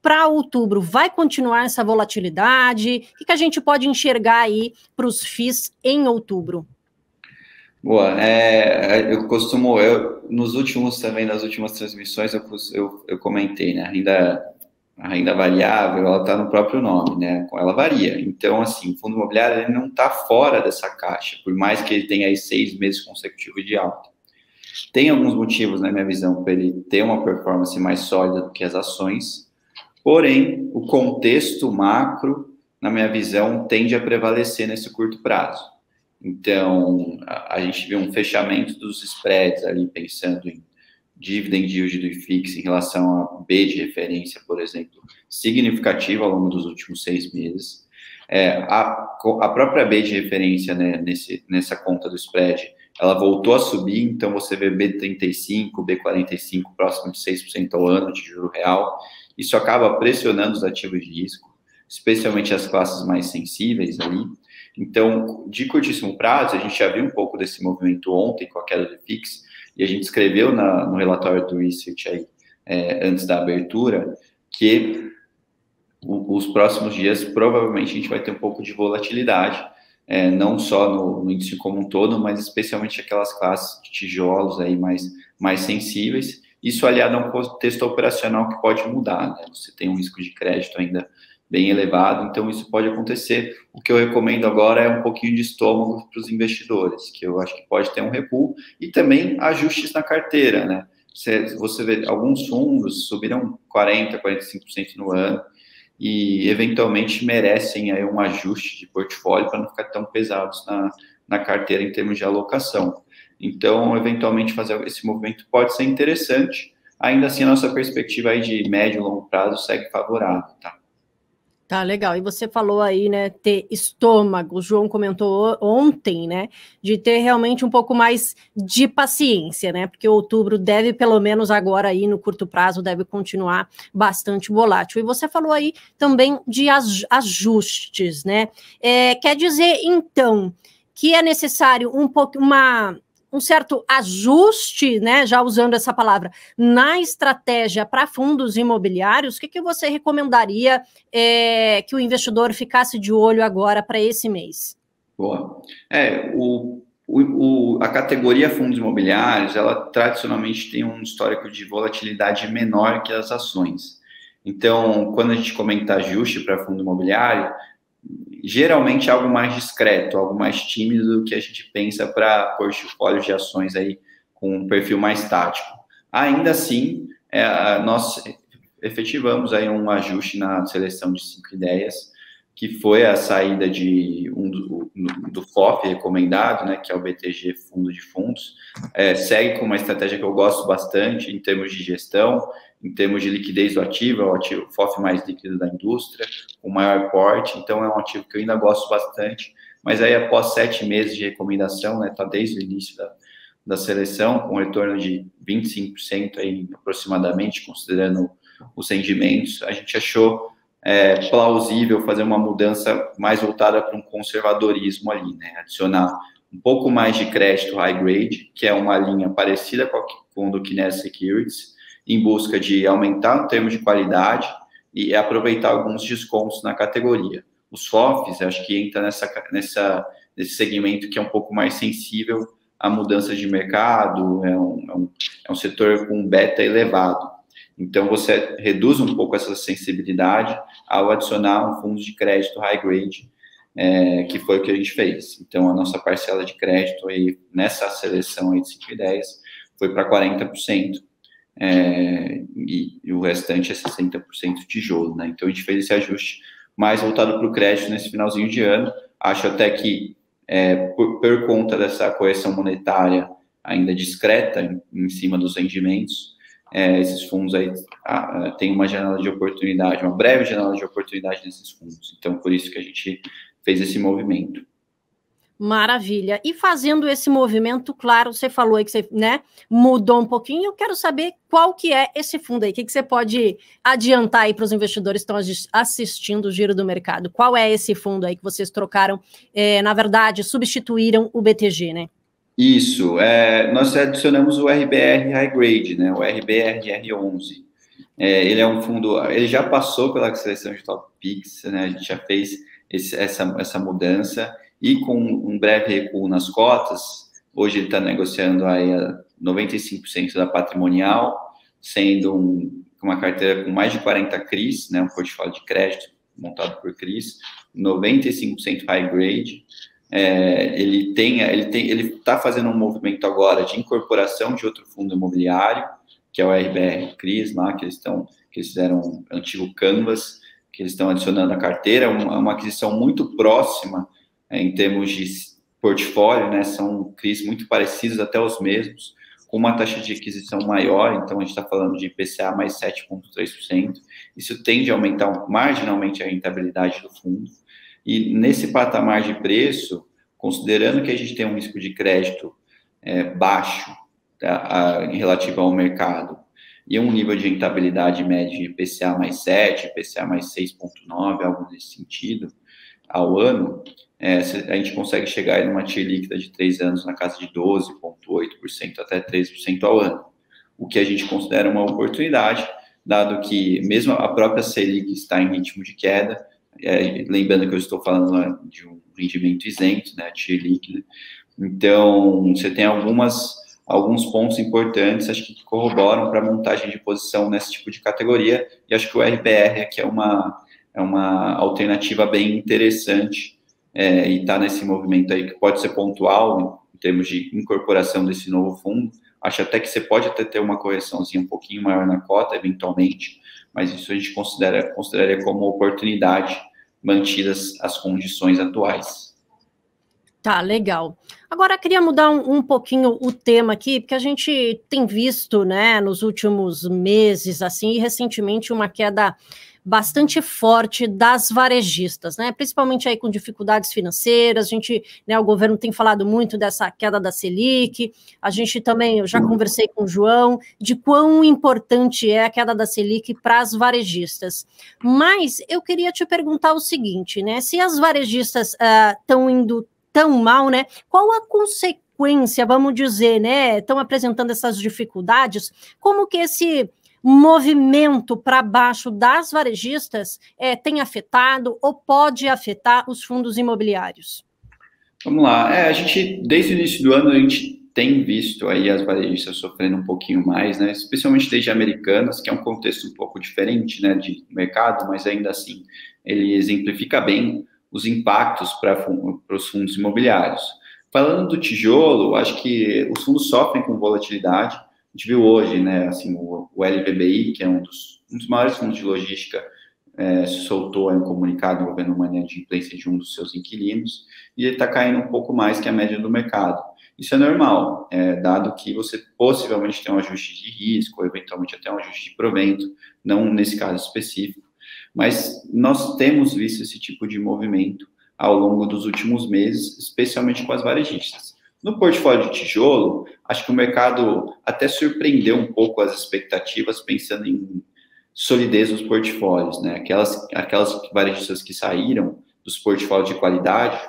para outubro, vai continuar essa volatilidade? O que a gente pode enxergar aí para os FIIs em outubro? Boa, nas últimas transmissões, eu comentei, né? A renda variável, ela está no próprio nome, né? Ela varia. Então, assim, o fundo imobiliário ele não está fora dessa caixa, por mais que ele tenha aí 6 meses consecutivos de alta. Tem alguns motivos, na minha visão, para ele ter uma performance mais sólida do que as ações, porém, o contexto macro, na minha visão, tende a prevalecer nesse curto prazo. Então, a gente viu um fechamento dos spreads ali, pensando em dividend yield do IFIX em relação a B de referência, por exemplo, significativo ao longo dos últimos 6 meses. A própria B de referência, né, nessa conta do spread, ela voltou a subir, então você vê B35, B45 próximo de 6% ao ano de juro real. Isso acaba pressionando os ativos de risco, especialmente as classes mais sensíveis ali. Então, de curtíssimo prazo, a gente já viu um pouco desse movimento ontem com a queda do IFIX, e a gente escreveu no relatório do Research aí, antes da abertura, que os próximos dias, provavelmente, a gente vai ter um pouco de volatilidade, não só no índice como um todo, mas especialmente aquelas classes de tijolos aí mais sensíveis. Isso aliado a um contexto operacional que pode mudar, né? Você tem um risco de crédito ainda bem elevado, então isso pode acontecer. O que eu recomendo agora é um pouquinho de estômago para os investidores, que eu acho que pode ter um recuo, e também ajustes na carteira, né? Você vê, alguns fundos subiram 40%, 45% no ano, e eventualmente merecem aí um ajuste de portfólio para não ficar tão pesados na carteira em termos de alocação. Então, eventualmente fazer esse movimento pode ser interessante, ainda assim a nossa perspectiva aí de médio e longo prazo segue favorável, tá? Tá, legal. E você falou aí, né, ter estômago. O João comentou ontem, né, de ter realmente um pouco mais de paciência, né, porque outubro deve, pelo menos agora aí no curto prazo, deve continuar bastante volátil. E você falou aí também de ajustes, né? Quer dizer, então, que é necessário um certo ajuste, né, já usando essa palavra, na estratégia para fundos imobiliários. O que você recomendaria que o investidor ficasse de olho agora para esse mês? Boa. A categoria fundos imobiliários, ela tradicionalmente tem um histórico de volatilidade menor que as ações. Então, quando a gente comenta ajuste para fundo imobiliário, geralmente é algo mais discreto, algo mais tímido do que a gente pensa para portfólios de ações aí com um perfil mais tático. Ainda assim, nós efetivamos aí um ajuste na seleção de 5 ideias, que foi a saída do FOF recomendado, né, que é o BTG Fundo de Fundos. Segue com uma estratégia que eu gosto bastante em termos de gestão, em termos de liquidez do ativo, é o ativo FOF mais líquido da indústria, com maior porte, então é um ativo que eu ainda gosto bastante, mas aí após 7 meses de recomendação, né, tá desde o início da seleção, com retorno de 25% aí aproximadamente, considerando os rendimentos, a gente achou plausível fazer uma mudança mais voltada para um conservadorismo ali, né, adicionar um pouco mais de crédito high grade, que é uma linha parecida com o do Kinesa Securities, em busca de aumentar o termo de qualidade e aproveitar alguns descontos na categoria. Os FOFs, acho que entra nesse segmento que é um pouco mais sensível à mudança de mercado, é um setor com beta elevado. Então, você reduz um pouco essa sensibilidade ao adicionar um fundo de crédito high grade, que foi o que a gente fez. Então, a nossa parcela de crédito aí, nessa seleção aí de 5 ideias foi para 40%. E o restante é 60% tijolo, né? Então a gente fez esse ajuste mais voltado para o crédito nesse finalzinho de ano. Acho até que por conta dessa correção monetária ainda discreta em cima dos rendimentos, esses fundos aí têm uma janela de oportunidade, uma breve janela de oportunidade nesses fundos. Então por isso que a gente fez esse movimento. Maravilha. E fazendo esse movimento, claro, você falou aí que você, né, mudou um pouquinho. Eu quero saber qual que é esse fundo aí. O que você pode adiantar aí para os investidores que estão assistindo o Giro do Mercado? Qual é esse fundo aí que vocês trocaram, na verdade, substituíram o BTG, né? Isso. Nós adicionamos o RBR High Grade, né, o RBRR11. Ele é um fundo, ele já passou pela seleção de Top Picks, né? A gente já fez essa mudança, e com um breve recuo nas cotas, hoje ele está negociando aí a 95% da patrimonial, sendo uma carteira com mais de 40 CRIs, né? Um portfólio de crédito montado por CRIs, 95% high grade. Ele está fazendo um movimento agora de incorporação de outro fundo imobiliário, que é o RBR CRIs, lá, que eles fizeram um antigo Canvas, que eles estão adicionando à carteira, uma aquisição muito próxima em termos de portfólio, né? São CRIs muito parecidos, até os mesmos, com uma taxa de aquisição maior, então a gente está falando de IPCA mais 7,3%. Isso tende a aumentar marginalmente a rentabilidade do fundo. E nesse patamar de preço, considerando que a gente tem um risco de crédito baixo, em relativo ao mercado, e um nível de rentabilidade médio de IPCA mais 7, IPCA mais 6,9, algo nesse sentido, ao ano, a gente consegue chegar em uma TIR líquida de 3 anos na casa de 12,8% até 13% ao ano, o que a gente considera uma oportunidade, dado que mesmo a própria Selic está em ritmo de queda, lembrando que eu estou falando de um rendimento isento, né, TIR líquida, então você tem alguns pontos importantes, acho que corroboram para a montagem de posição nesse tipo de categoria, e acho que o RBR aqui é uma alternativa bem interessante, e está nesse movimento aí que pode ser pontual em termos de incorporação desse novo fundo. Acho até que você pode até ter uma correçãozinha um pouquinho maior na cota, eventualmente, mas isso a gente consideraria como oportunidade, mantidas as condições atuais. Tá, legal. Agora, queria mudar um pouquinho o tema aqui, porque a gente tem visto, né, nos últimos meses, assim, e recentemente, uma queda bastante forte das varejistas, né, principalmente aí com dificuldades financeiras. A gente, né, o governo tem falado muito dessa queda da Selic, a gente também, eu já conversei com o João, de quão importante é a queda da Selic para as varejistas. Mas eu queria te perguntar o seguinte, né, se as varejistas estão indo tão mal, né? Qual a consequência, vamos dizer, né? Estão apresentando essas dificuldades, como que esse movimento para baixo das varejistas tem afetado ou pode afetar os fundos imobiliários? Vamos lá. A gente, desde o início do ano, a gente tem visto aí as varejistas sofrendo um pouquinho mais, né? Especialmente desde Americanas, que é um contexto um pouco diferente, né, de mercado, mas ainda assim ele exemplifica bem os impactos para os fundos imobiliários. Falando do tijolo, acho que os fundos sofrem com volatilidade. A gente viu hoje, né, assim, o LVBI, que é um dos maiores fundos de logística, soltou um comunicado envolvendo uma inadimplência de um dos seus inquilinos, e ele está caindo um pouco mais que a média do mercado. Isso é normal, dado que você possivelmente tem um ajuste de risco, ou eventualmente até um ajuste de provento, não nesse caso específico. Mas nós temos visto esse tipo de movimento ao longo dos últimos meses, especialmente com as varejistas. No portfólio de tijolo, acho que o mercado até surpreendeu um pouco as expectativas, pensando em solidez dos portfólios, né? Aquelas varejistas que saíram dos portfólios de qualidade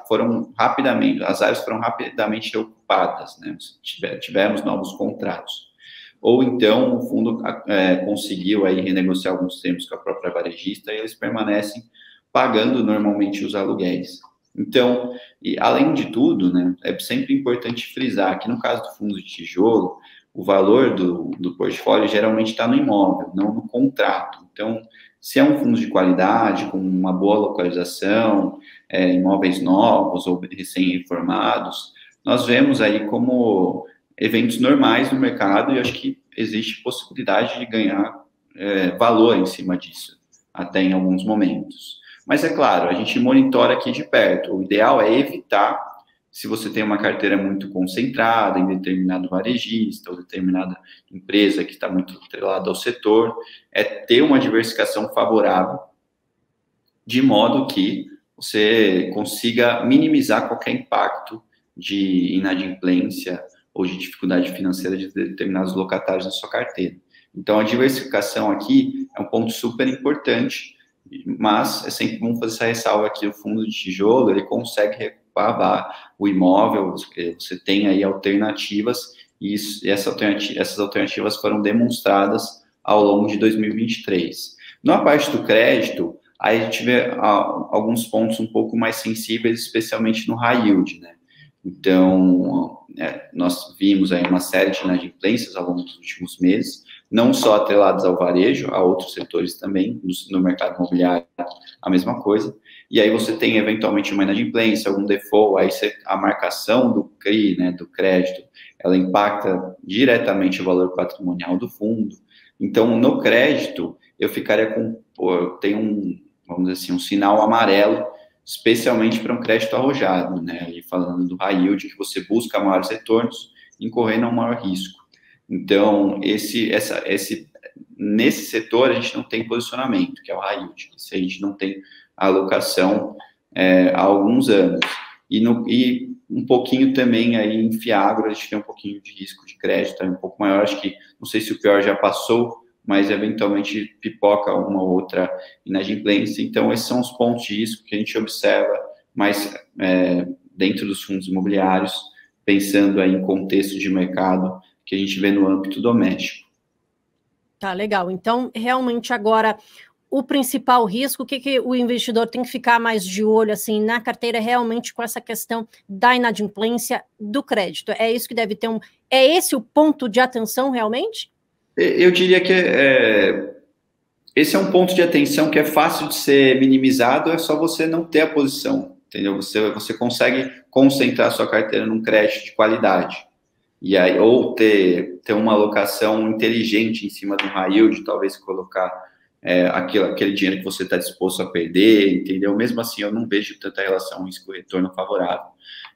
as áreas foram rapidamente ocupadas, né? Tivemos novos contratos. Ou então o fundo conseguiu aí renegociar alguns termos com a própria varejista e eles permanecem pagando normalmente os aluguéis. Então, e além de tudo, né, é sempre importante frisar que no caso do fundo de tijolo, o valor do portfólio geralmente está no imóvel, não no contrato. Então, se é um fundo de qualidade, com uma boa localização, imóveis novos ou recém-reformados, nós vemos aí como eventos normais no mercado, e acho que existe possibilidade de ganhar valor em cima disso, até em alguns momentos. Mas é claro, a gente monitora aqui de perto. O ideal é evitar, se você tem uma carteira muito concentrada em determinado varejista ou determinada empresa que está muito atrelada ao setor, ter uma diversificação favorável, de modo que você consiga minimizar qualquer impacto de inadimplência ou de dificuldade financeira de determinados locatários na sua carteira. Então, a diversificação aqui é um ponto super importante, mas é sempre bom fazer essa ressalva aqui, o fundo de tijolo, ele consegue recuperar o imóvel, você tem aí alternativas, e essas alternativas foram demonstradas ao longo de 2023. Na parte do crédito, aí a gente vê alguns pontos um pouco mais sensíveis, especialmente no high yield, né? Então, nós vimos aí uma série de inadimplências ao longo dos últimos meses, não só atreladas ao varejo, a outros setores também, no mercado imobiliário, a mesma coisa. E aí você tem, eventualmente, uma inadimplência, algum default, aí a marcação do CRI, né, do crédito, ela impacta diretamente o valor patrimonial do fundo. Então, no crédito, eu tenho vamos dizer assim, um sinal amarelo, especialmente para um crédito arrojado, né? E falando do high yield, que você busca maiores retornos, incorrendo a um maior risco. Então, nesse setor, a gente não tem posicionamento, que é o high yield. Se a gente não tem alocação há alguns anos. E um pouquinho também aí em Fiagro, a gente tem um pouquinho de risco de crédito, um pouco maior, acho que, não sei se o pior já passou, mas eventualmente pipoca uma ou outra inadimplência. Então, esses são os pontos de risco que a gente observa mais dentro dos fundos imobiliários, pensando aí em contexto de mercado que a gente vê no âmbito doméstico. Tá, legal. Então, realmente agora, o principal risco, o que o investidor tem que ficar mais de olho assim na carteira, realmente com essa questão da inadimplência do crédito? É isso que deve ter é esse o ponto de atenção realmente? Eu diria que esse é um ponto de atenção que é fácil de ser minimizado, é só você não ter a posição, entendeu? Você consegue concentrar sua carteira num crédito de qualidade. E aí, ou ter uma alocação inteligente em cima do high yield, talvez colocar aquele dinheiro que você está disposto a perder, entendeu? Mesmo assim, eu não vejo tanta relação risco-retorno favorável,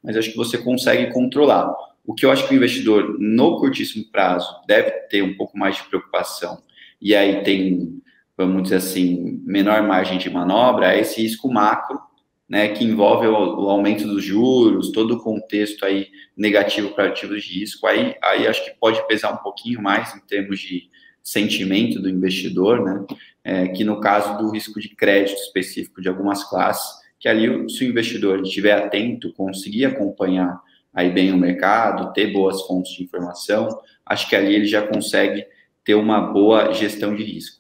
mas acho que você consegue controlar. O que eu acho que o investidor, no curtíssimo prazo, deve ter um pouco mais de preocupação, e aí tem, vamos dizer assim, menor margem de manobra, é esse risco macro, né, que envolve o aumento dos juros, todo o contexto aí negativo para ativos de risco, aí acho que pode pesar um pouquinho mais em termos de sentimento do investidor, né, que no caso do risco de crédito específico de algumas classes, que ali, se o investidor estiver atento, conseguir acompanhar aí bem o mercado, ter boas fontes de informação, acho que ali ele já consegue ter uma boa gestão de risco.